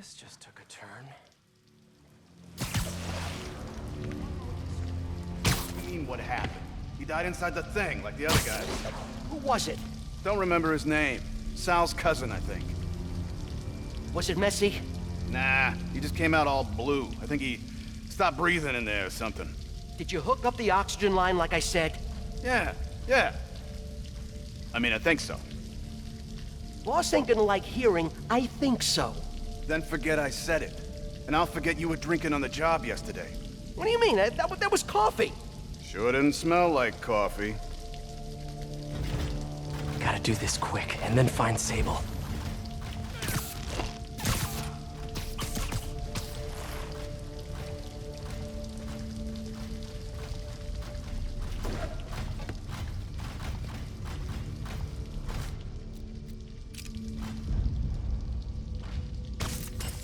This just took a turn. What do you mean, what happened? He died inside the thing, like the other guys. Who was it? Don't remember his name. Sal's cousin, I think. Was it messy? Nah, he just came out all blue. I think he stopped breathing in there or something. Did you hook up the oxygen line like I said? Yeah. I mean, I think so. Boss ain't gonna like hearing, I think so. Then forget I said it. And I'll forget you were drinking on the job yesterday. What do you mean? That was coffee. Sure didn't smell like coffee. Gotta do this quick, and then find Sable.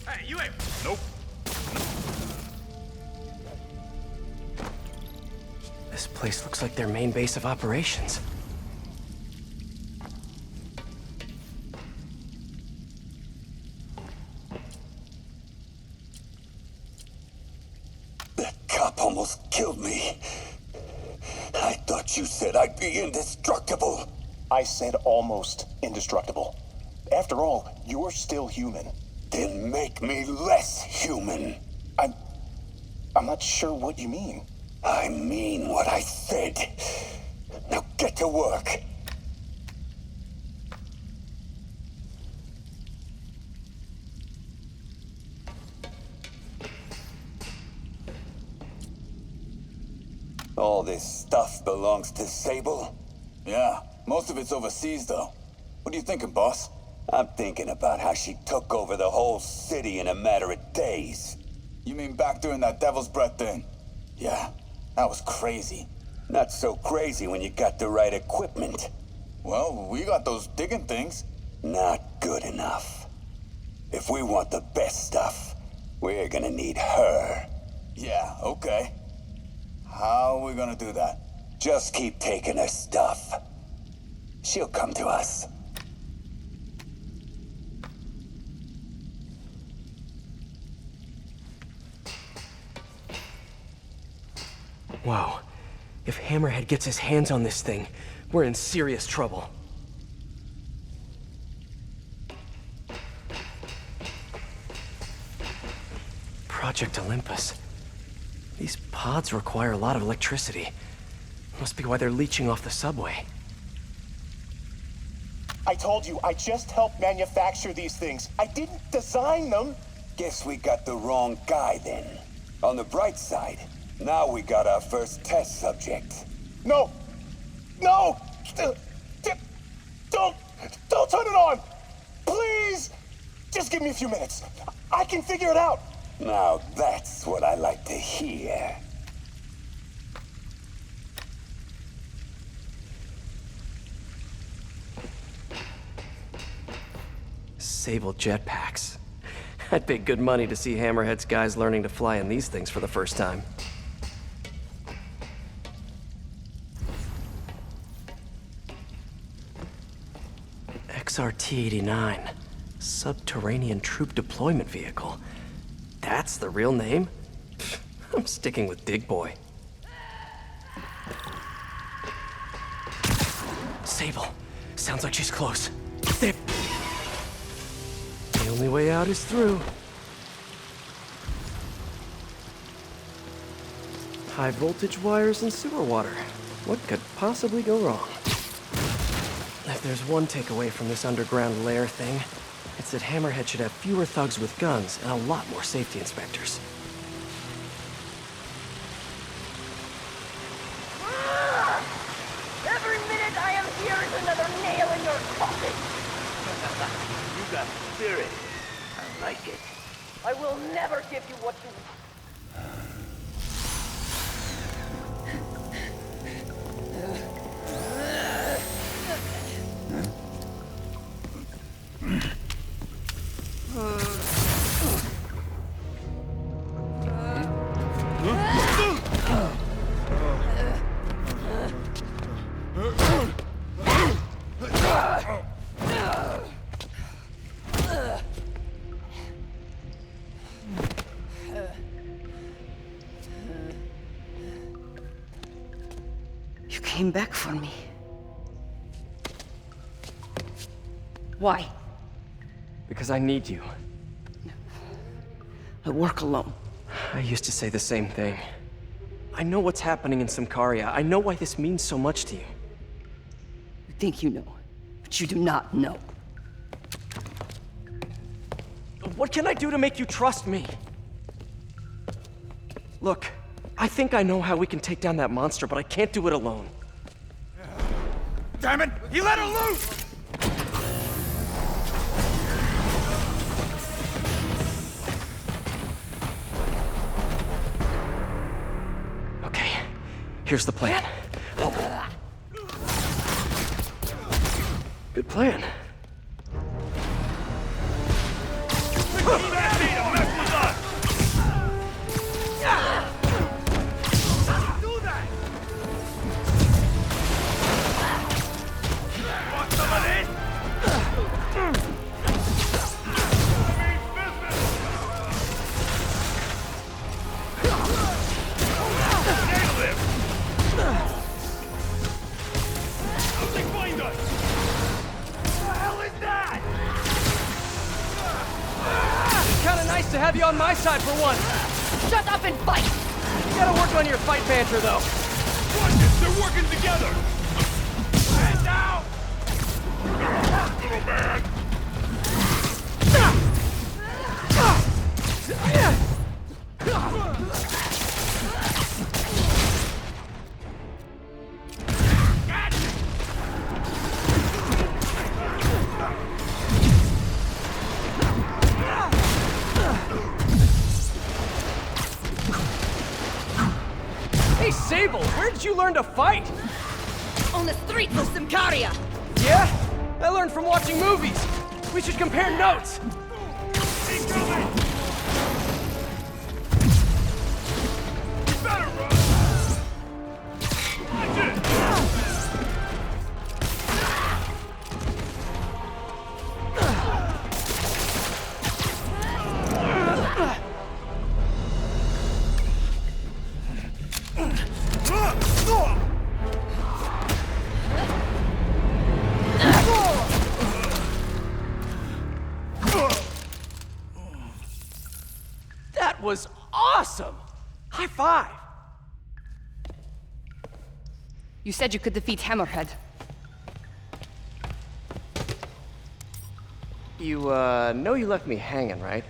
Hey, you ain't... Nope. This place looks like their main base of operations. That cop almost killed me. I thought you said I'd be indestructible. I said almost indestructible. After all, you're still human. Then make me less human. I'm not sure what you mean. I mean what I said. Now get to work. All this stuff belongs to Sable? Yeah, most of it's overseas, though. What are you thinking, boss? I'm thinking about how she took over the whole city in a matter of days. You mean back during that Devil's Breath thing? Yeah, that was crazy. Not so crazy when you got the right equipment. Well, we got those digging things. Not good enough. If we want the best stuff, we're gonna need her. Yeah, okay. How are we gonna do that? Just keep taking her stuff. She'll come to us. Whoa. If Hammerhead gets his hands on this thing, we're in serious trouble. Project Olympus. These pods require a lot of electricity. Must be why they're leeching off the subway. I told you, I just helped manufacture these things. I didn't design them. Guess we got the wrong guy then. On the bright side, now we got our first test subject. No! No! Don't turn it on! Please! Just give me a few minutes. I can figure it out. Now that's what I like to hear. Sable jetpacks. I'd pay good money to see Hammerhead's guys learning to fly in these things for the first time. XRT-89. Subterranean Troop Deployment Vehicle. That's the real name? Pfft, I'm sticking with Dig Boy. Sable. Sounds like she's close. There. The only way out is through. High voltage wires and sewer water. What could possibly go wrong? If there's one takeaway from this underground lair thing, it's that Hammerhead should have fewer thugs with guns and a lot more safety inspectors. Every minute I am here is another nail in your coffin. You got spirit. I like it. I will never give you what you... came back for me. Why? Because I need you. I work alone. I used to say the same thing. I know what's happening in Symkaria. I know why this means so much to you. You think you know, but you do not know. What can I do to make you trust me? Look, I think I know how we can take down that monster, but I can't do it alone. Damn it! He let her loose! Okay, here's the plan. Good plan. To have you on my side for once. Shut up and fight! You gotta work on your fight banter, though. Watch it! They're working together! Stand down! Little man! Hey, Sable, where did you learn to fight? On the streets of Symkaria! Yeah? I learned from watching movies. We should compare notes. Incoming! Better run! Watch it! That was awesome! High five! You said you could defeat Hammerhead. You, know you left me hanging, right?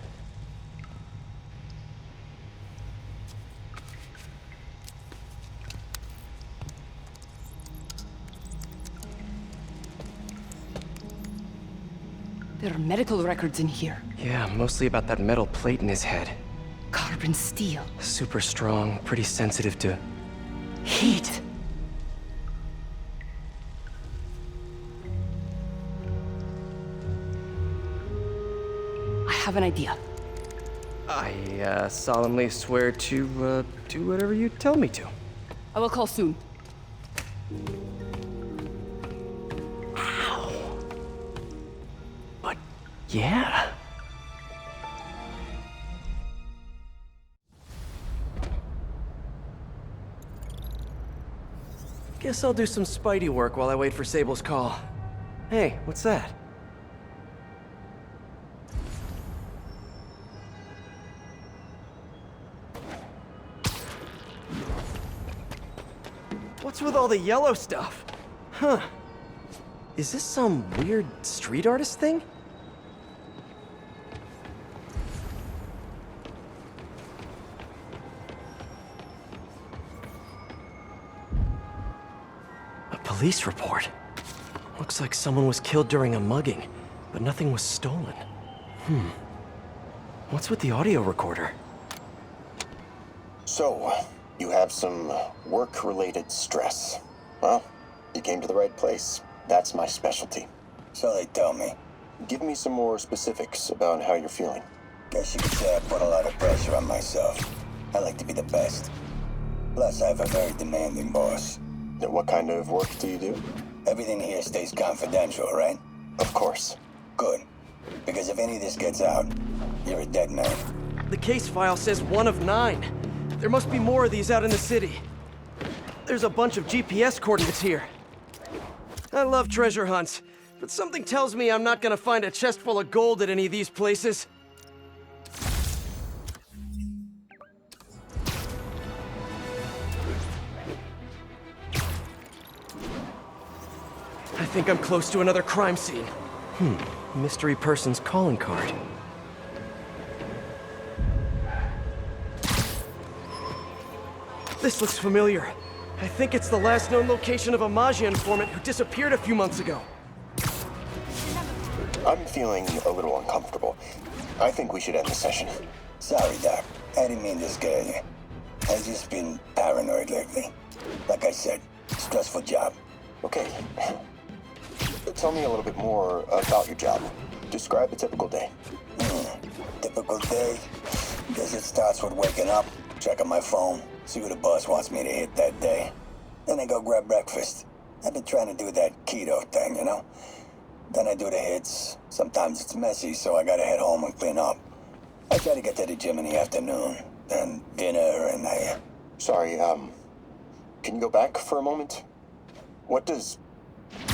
There are medical records in here. Yeah, mostly about that metal plate in his head. Carbon steel. Super strong, pretty sensitive to... Heat. I have an idea. I, solemnly swear to, do whatever you tell me to. I will call soon. But, yeah. Guess I'll do some Spidey work while I wait for Sable's call. Hey, what's that? What's with all the yellow stuff? Huh. Is this some weird street artist thing? A police report. Looks like someone was killed during a mugging, but nothing was stolen. What's with the audio recorder? So, you have some work-related stress. Well, you came to the right place. That's my specialty. So they tell me. Give me some more specifics about how you're feeling. Guess you could say I put a lot of pressure on myself. I like to be the best. Plus, I have a very demanding boss. And what kind of work do you do? Everything here stays confidential, right? Of course. Good. Because if any of this gets out, you're a dead man. The case file says 1 of 9. There must be more of these out in the city. There's a bunch of GPS coordinates here. I love treasure hunts, but something tells me I'm not gonna find a chest full of gold at any of these places. I think I'm close to another crime scene. Mystery person's calling card. This looks familiar. I think it's the last known location of a Maggia informant who disappeared a few months ago. I'm feeling a little uncomfortable. I think we should end the session. Sorry, Doc. I didn't mean to scare you. I've just been paranoid lately. Like I said, stressful job. Okay. Tell me a little bit more about your job. Describe a typical day. Typical day? Guess it starts with waking up, checking my phone, see who the boss wants me to hit that day. Then I go grab breakfast. I've been trying to do that keto thing, you know? Then I do the hits. Sometimes it's messy, so I gotta head home and clean up. I try to get to the gym in the afternoon, then dinner, and I... Sorry, can you go back for a moment? What does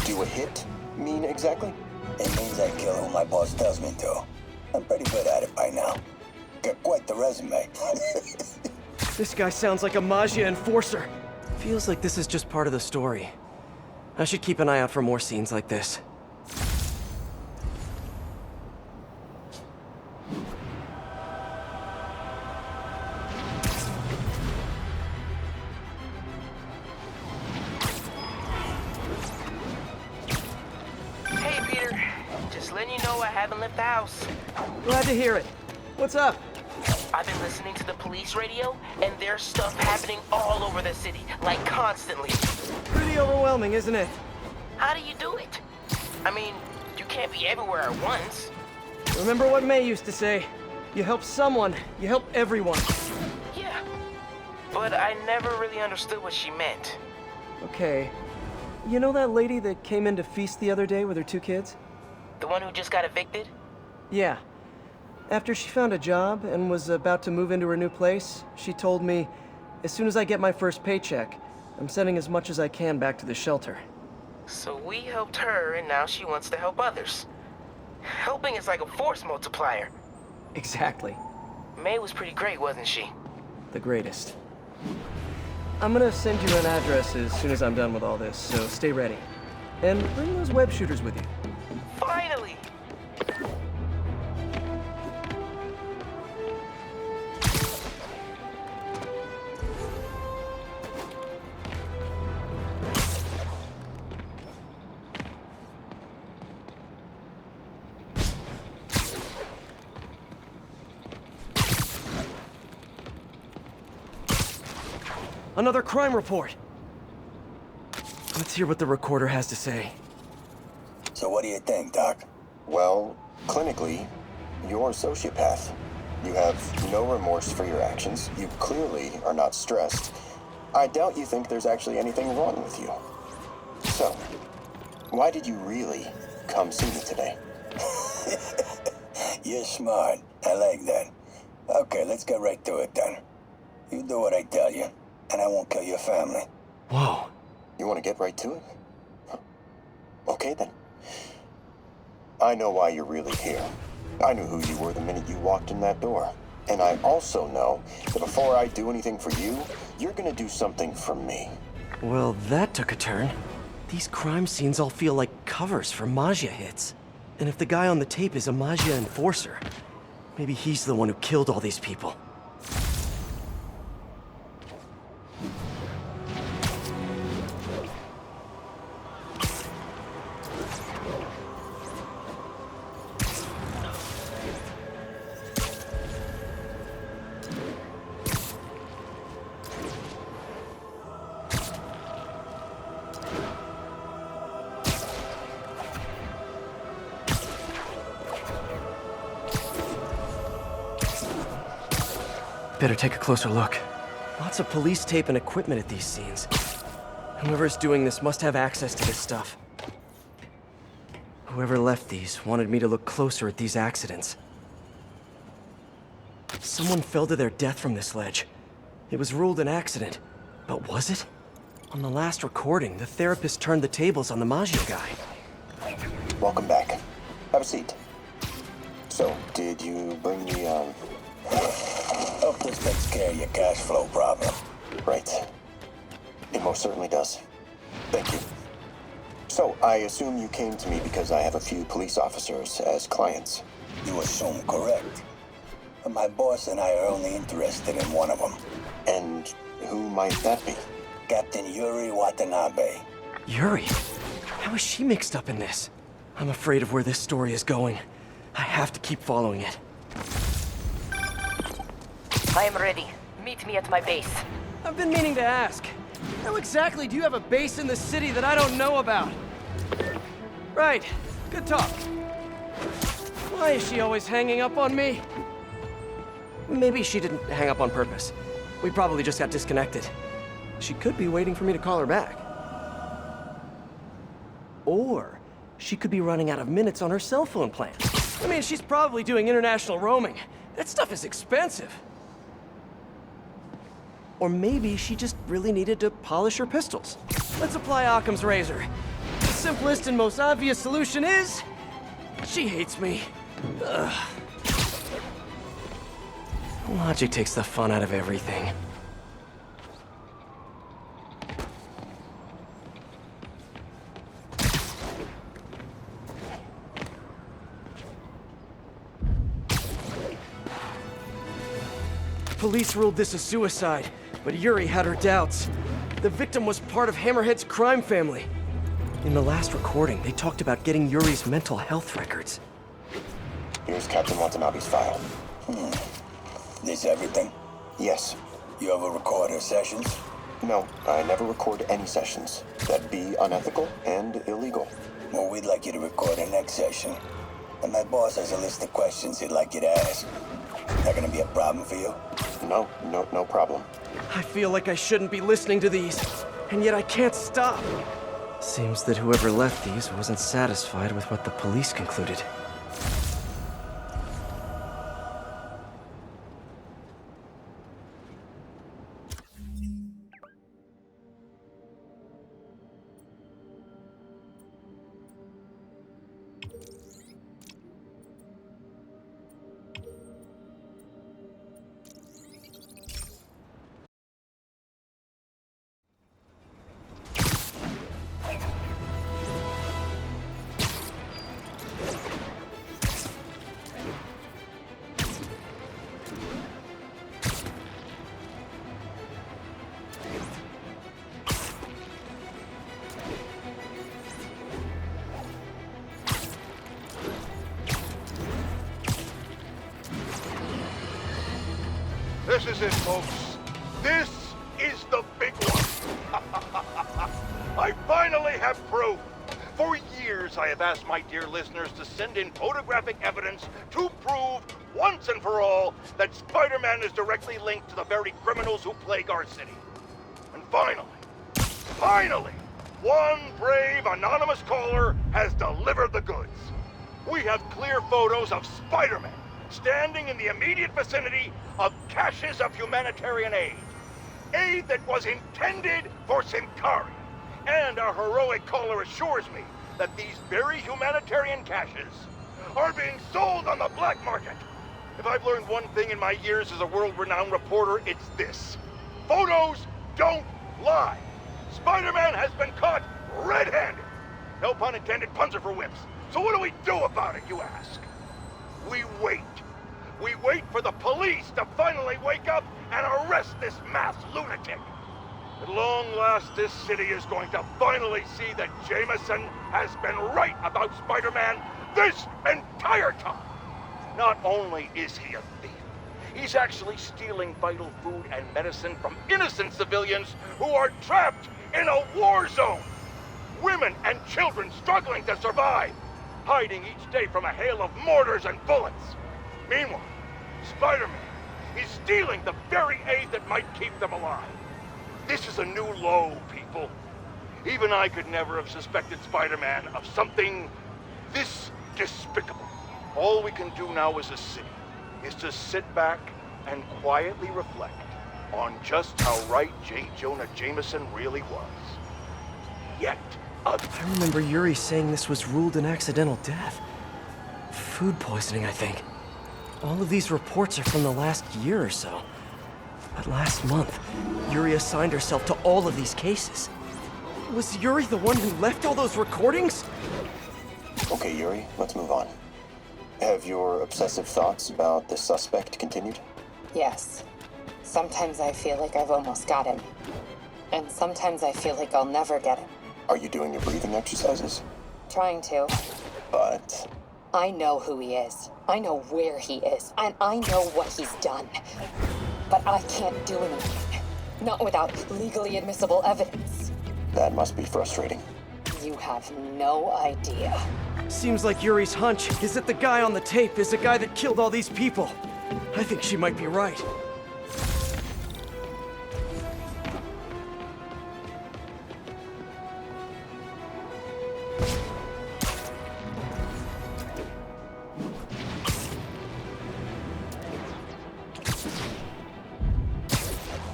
do a hit mean exactly? It means I kill who my boss tells me to. I'm pretty good at it by now. Got quite the resume. This guy sounds like a Maggia enforcer. Feels like this is just part of the story. I should keep an eye out for more scenes like this. Hey, Peter. Just letting you know I haven't left the house. Glad to hear it. What's up? I've been listening to the police radio, and there's stuff happening all over the city, like constantly. Pretty overwhelming, isn't it? How do you do it? I mean, you can't be everywhere at once. Remember what May used to say? You help someone, you help everyone. Yeah, but I never really understood what she meant. Okay. You know that lady that came in to feast the other day with her 2 kids? The one who just got evicted? Yeah. After she found a job and was about to move into her new place, she told me, as soon as I get my first paycheck, I'm sending as much as I can back to the shelter. So we helped her, and now she wants to help others. Helping is like a force multiplier. Exactly. May was pretty great, wasn't she? The greatest. I'm gonna send you an address as soon as I'm done with all this, so stay ready. And bring those web shooters with you. Finally! Another crime report! Let's hear what the recorder has to say. So what do you think, Doc? Well, clinically, you're a sociopath. You have no remorse for your actions. You clearly are not stressed. I doubt you think there's actually anything wrong with you. So, why did you really come see me today? You're smart. I like that. Okay, let's get right to it then. You do what I tell you, and I won't kill your family. Whoa. You want to get right to it? Okay then. I know why you're really here. I knew who you were the minute you walked in that door. And I also know that before I do anything for you, you're gonna do something for me. Well, that took a turn. These crime scenes all feel like covers for Maggia hits. And if the guy on the tape is a Maggia enforcer, maybe he's the one who killed all these people. Better take a closer look. Lots of police tape and equipment at these scenes. Whoever's doing this must have access to this stuff. Whoever left these wanted me to look closer at these accidents. Someone fell to their death from this ledge. It was ruled an accident, but was it? On the last recording, the therapist turned the tables on the Magia guy. Welcome back. Have a seat. So, did you bring the, Hope this takes care of your cash flow problem. Right. It most certainly does. Thank you. So, I assume you came to me because I have a few police officers as clients. You assume correct. But my boss and I are only interested in one of them. And who might that be? Captain Yuri Watanabe. Yuri? How is she mixed up in this? I'm afraid of where this story is going. I have to keep following it. I am ready. Meet me at my base. I've been meaning to ask. How exactly do you have a base in the city that I don't know about? Right. Good talk. Why is she always hanging up on me? Maybe she didn't hang up on purpose. We probably just got disconnected. She could be waiting for me to call her back. Or she could be running out of minutes on her cell phone plan. I mean, she's probably doing international roaming. That stuff is expensive. Or maybe she just really needed to polish her pistols. Let's apply Occam's razor. The simplest and most obvious solution is... she hates me. Ugh. Logic takes the fun out of everything. Police ruled this a suicide, but Yuri had her doubts. The victim was part of Hammerhead's crime family. In the last recording, they talked about getting Yuri's mental health records. Here's Captain Watanabe's file. This everything? Yes. You ever record her sessions? No, I never record any sessions. That'd be unethical and illegal. Well, we'd like you to record her next session. And my boss has a list of questions he'd like you to ask. That gonna be a problem for you? No problem. I feel like I shouldn't be listening to these, and yet I can't stop. Seems that whoever left these wasn't satisfied with what the police concluded. This is it, folks. This is the big one. I finally have proof. For years, I have asked my dear listeners to send in photographic evidence to prove, once and for all, that Spider-Man is directly linked to the very criminals who plague our city. And finally, one brave anonymous caller has delivered the goods. We have clear photos of Spider-Man standing in the immediate vicinity of caches of humanitarian aid. Aid that was intended for Symkaria. And our heroic caller assures me that these very humanitarian caches are being sold on the black market. If I've learned one thing in my years as a world-renowned reporter, it's this. Photos don't lie. Spider-Man has been caught red-handed. No pun intended, puns are for whips. So what do we do about it, you ask? We wait. We wait for the police to finally wake up and arrest this mass lunatic. At long last, this city is going to finally see that Jameson has been right about Spider-Man this entire time. Not only is he a thief, he's actually stealing vital food and medicine from innocent civilians who are trapped in a war zone. Women and children struggling to survive, hiding each day from a hail of mortars and bullets. Meanwhile, Spider-Man is stealing the very aid that might keep them alive. This is a new low, people. Even I could never have suspected Spider-Man of something this despicable. All we can do now as a city is to sit back and quietly reflect on just how right J. Jonah Jameson really was. Yet I remember Yuri saying this was ruled an accidental death. Food poisoning, I think. All of these reports are from the last year or so. But last month, Yuri assigned herself to all of these cases. Was Yuri the one who left all those recordings? Okay, Yuri, let's move on. Have your obsessive thoughts about the suspect continued? Yes. Sometimes I feel like I've almost got him. And sometimes I feel like I'll never get him. Are you doing your breathing exercises? Trying to. But... I know who he is. I know where he is. And I know what he's done. But I can't do anything. Not without legally admissible evidence. That must be frustrating. You have no idea. Seems like Yuri's hunch is that the guy on the tape is the guy that killed all these people. I think she might be right.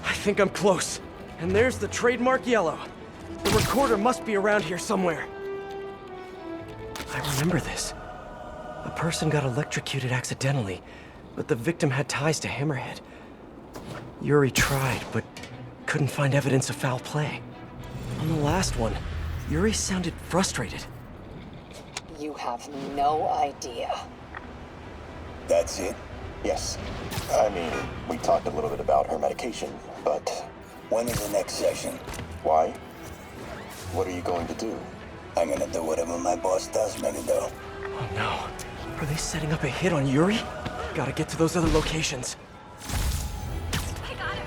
I think I'm close. And there's the trademark yellow. The recorder must be around here somewhere. I remember this. A person got electrocuted accidentally, but the victim had ties to Hammerhead. Yuri tried, but couldn't find evidence of foul play. On the last one, Yuri sounded frustrated. You have no idea. That's it? Yes. I mean, we talked a little bit about her medication, but... When is the next session? Why? What are you going to do? I'm gonna do whatever my boss tells me to do. Oh no. Are they setting up a hit on Yuri? Gotta get to those other locations. I got it.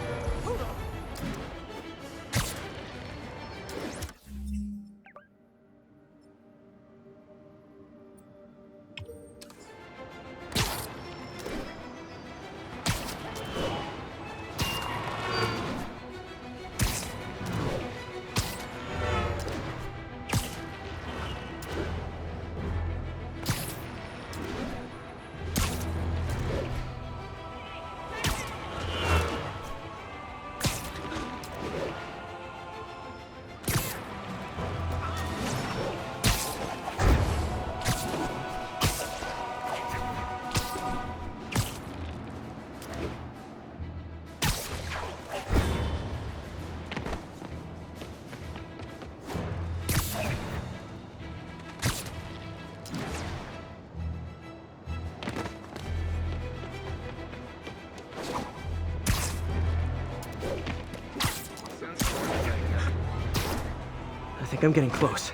I think I'm getting close.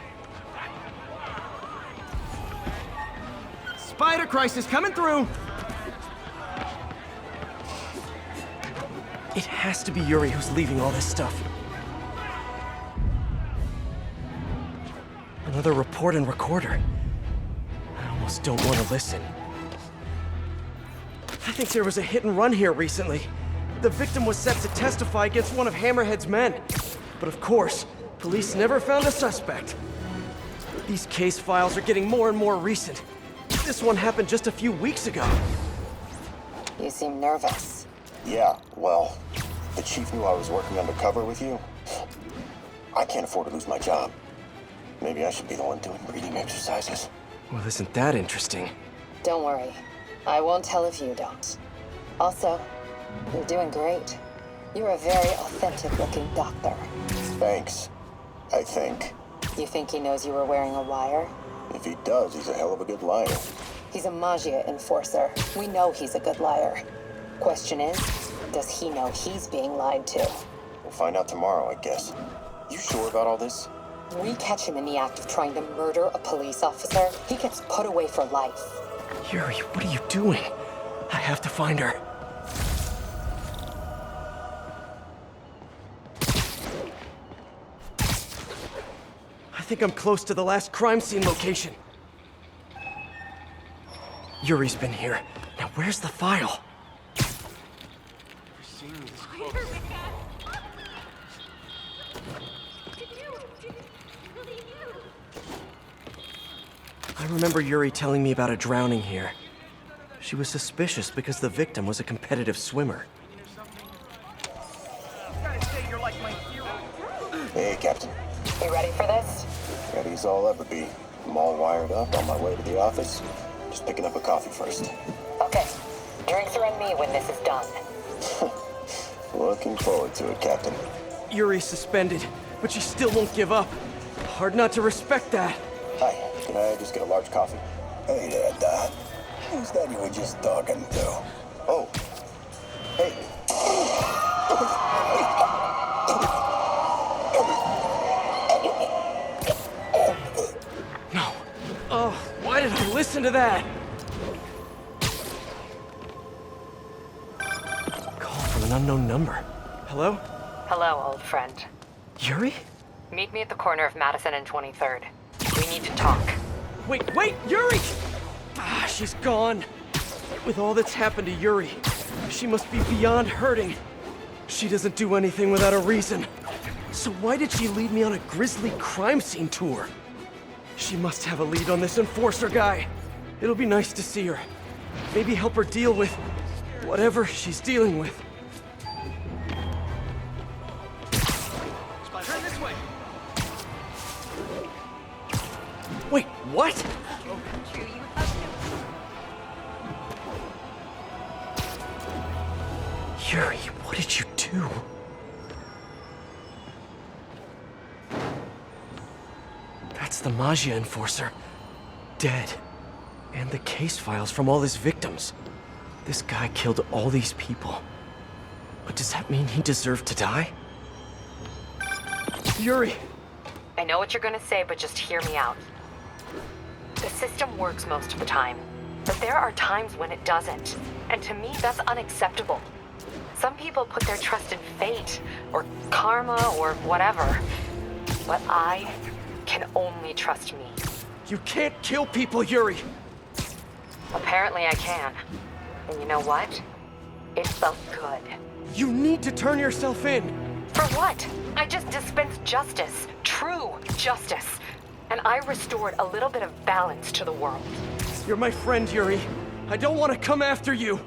Spider crisis coming through! It has to be Yuri who's leaving all this stuff. Another report and recorder. I almost don't want to listen. I think there was a hit and run here recently. The victim was set to testify against one of Hammerhead's men. But of course, police never found a suspect. These case files are getting more and more recent. This one happened just a few weeks ago. You seem nervous. Yeah, well, the chief knew I was working undercover with you. I can't afford to lose my job. Maybe I should be the one doing breathing exercises. Well, isn't that interesting? Don't worry. I won't tell if you don't. Also, you're doing great. You're a very authentic-looking doctor. Thanks. I think. You think he knows you were wearing a wire? If he does, he's a hell of a good liar. He's a Magia enforcer. We know he's a good liar. Question is, does he know he's being lied to? We'll find out tomorrow, I guess. You sure about all this? We catch him in the act of trying to murder a police officer, he gets put away for life. Yuri, what are you doing? I have to find her. I think I'm close to the last crime scene location. Yuri's been here. Now where's the file? I remember Yuri telling me about a drowning here. She was suspicious because the victim was a competitive swimmer. Hey, Captain. You ready for this? Ready as I'll ever be. I'm all wired up on my way to the office. Just picking up a coffee first. Okay. Drinks are on me when this is done. Looking forward to it, Captain. Yuri's suspended, but she still won't give up. Hard not to respect that. Hi, can I just get a large coffee? Hey there, Dot. Who's that you were just talking to? Oh. Hey. No. Oh, why did I listen to that? Call from an unknown number. Hello? Hello, old friend. Yuri? Meet me at the corner of Madison and 23rd. We need to talk. Wait, Yuri! Ah, she's gone. With all that's happened to Yuri, she must be beyond hurting. She doesn't do anything without a reason. So why did she lead me on a grisly crime scene tour? She must have a lead on this enforcer guy. It'll be nice to see her. Maybe help her deal with whatever she's dealing with. Turn this way. Wait, what? Yuri, what did you do? That's the Magia enforcer. Dead. And the case files from all his victims. This guy killed all these people. But does that mean he deserved to die? Yuri! I know what you're gonna say, but just hear me out. The system works most of the time, but there are times when it doesn't. And to me, that's unacceptable. Some people put their trust in fate, or karma, or whatever. But I can only trust me. You can't kill people, Yuri! Apparently I can. And you know what? It felt good. You need to turn yourself in! For what? I just dispensed justice. True justice. And I restored a little bit of balance to the world. You're my friend, Yuri. I don't want to come after you.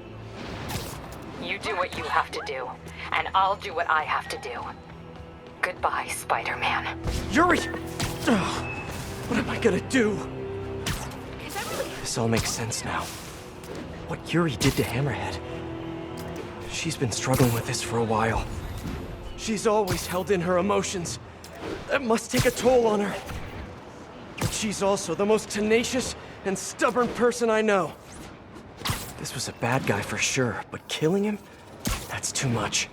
You do what you have to do, and I'll do what I have to do. Goodbye, Spider-Man. Yuri! Ugh, what am I gonna do? This all makes sense now. What Yuri did to Hammerhead. She's been struggling with this for a while. She's always held in her emotions. That must take a toll on her. But she's also the most tenacious and stubborn person I know. This was a bad guy for sure, but killing him? That's too much.